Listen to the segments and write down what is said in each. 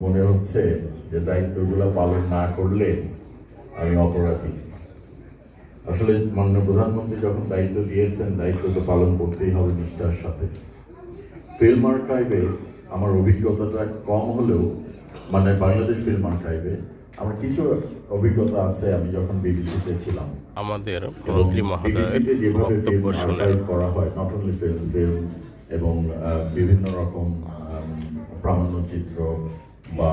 মনে হচ্ছে যে দায়িত্বগুলো পালন না করলে আমি অপরাধী। আসলে মাননীয় প্রধানমন্ত্রী যখন দায়িত্ব দিয়েছেন, দায়িত্ব তো পালন করতেই হবে নিষ্ঠার সাথে। ফিল্ম আর্কাইভে আমার অভিজ্ঞতাটা কম হলেও, মানে বাংলাদেশ ফিল্ম আর্কাইভে আমার কিছু অভিজ্ঞতা আছে। আমি যখন বিবিসিতে ছিলাম, আমাদের এবং মন্ত্রী মহোদয়ের বিবিসিতে যেভাবে বক্তব্য ফিল্ম শুনেন। আর্কাইভ করা হয়, নট অনলি ফিল্ম এবং বিভিন্ন রকম প্রামাণ্যচিত্র বা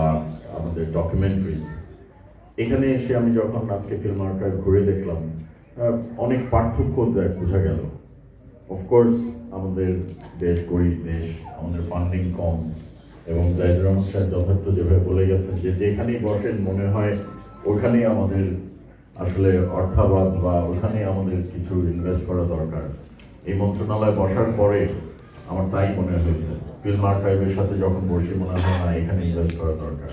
আমাদের ডকুমেন্টারিজ, এখানে এসে আমি যখন আজকে ফিল্ম আর্কাইভ ঘুরে দেখলাম, অনেক পার্থক্য বোঝা গেল। অফকোর্স আমাদের দেশ গরিব দেশ, আমাদের ফান্ডিং কম, এবং জাহিদুর রহমান সাহেব যথার্থ যেভাবে বলে গেছেন যে যেখানেই বসেন মনে হয় ওখানেই আমাদের আসলে অর্থাভাব বা ওখানেই আমাদের কিছু ইনভেস্ট করা দরকার। এই মন্ত্রণালয়ে বসার পরে আমার তাই মনে হয়েছে। ফিল্ম আর্কাইভের সাথে যখন বসে মনে হয় না এখানে ইনভেস্ট করা দরকার।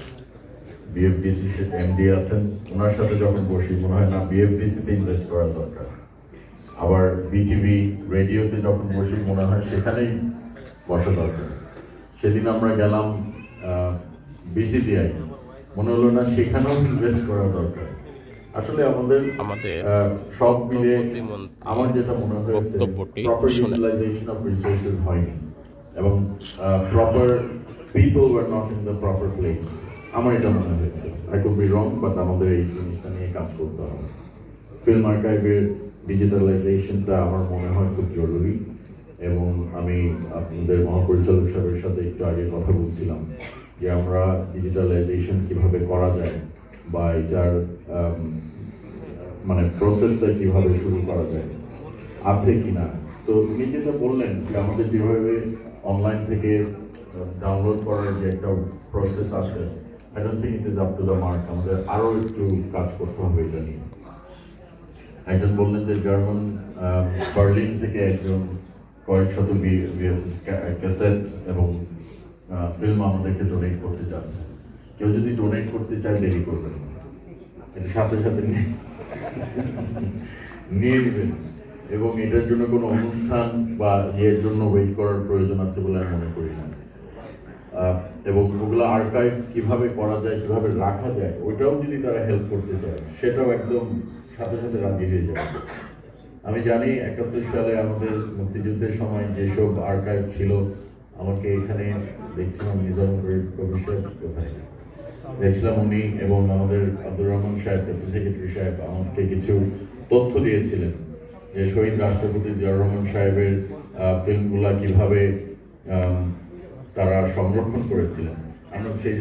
বিএফডিসি এমডি আছেন, ওনার সাথে যখন বসি মনে হয় না বিএফডিসিতে ইনভেস্ট করা দরকার। আবার বিটিভি রেডিওতে যখন বসি মনে হয় সেখানেই বসা দরকার। সেদিন আমরা গেলাম বিসিটিআই, মনে হলো না সেখানেও ইনভেস্ট করা দরকার। আসলে আমাদের সব মিলে আমার যেটা মনে হয়েছে, প্রপার ইউটিলাইজেশন অফ রিসোর্সেস হয়নি, এবং proper people were not in the proper place. আমার এটা মনে হয়েছে। I could be wrong, but আমাদের এই জিনিসটা নিয়ে কাজ করতে হবে। ফিল্ম আর্কাইভের ডিজিটালাইজেশনটা আমার মনে হয় খুব জরুরি, এবং আমি আপনাদের মহাপরিচালক সাহেবের সাথে একটু আগে কথা বলছিলাম যে আমরা ডিজিটালাইজেশন কিভাবে করা যায় বা এটার মানে প্রসেসটা কিভাবে শুরু করা যায়, আছে কিনা। তো উনি যেটা বললেন যে আমাদের যেভাবে অনলাইন থেকে ডাউনলোড করার যে একটা প্রসেস আছে, I don't think it is up to the mark. আমাদের আরও একটু কাজ করতে হবে এটা নিয়ে। একজন বললেন যে জার্মান বার্লিন থেকে একজন কয়েক শত ক্যাসেট এবং ফিল্ম আমাদেরকে ডোনেট করতে চাচ্ছে। কেউ যদি ডোনেট করতে চায় দেরি করবেন, এটা সাথে সাথে নিয়ে নেবেন, এবং এটার জন্য কোনো অনুষ্ঠান বা এর জন্য ওয়েট করার প্রয়োজন আছে বলে আমি মনে করি না। এবং ওগুলো আর্কাইভ কিভাবে করা যায়, কিভাবে রাখা যায়, ওইটাও যদি তারা হেল্প করতে চায় সেটাও একদম সাথে সাথে রাজি হয়ে যাবে। আমি জানি 71 সালে আমাদের মুক্তিযুদ্ধের সময় যেসব আর্কাইভ ছিল, আমাকে এখানে দেখছিলাম নিজাম কবির সাহেব কোথায়, দেখছিলাম উনি এবং আমাদের আব্দুর রহমান সাহেব, ডেপুটি সেক্রেটারি সাহেব আমাকে কিছু তথ্য দিয়েছিলেন যে শহীদ রাষ্ট্রপতি জিয়াউর রহমান সাহেবের ফিল্মগুলা কিভাবে তারা সংরক্ষণ করেছিলেন। আমরা সেই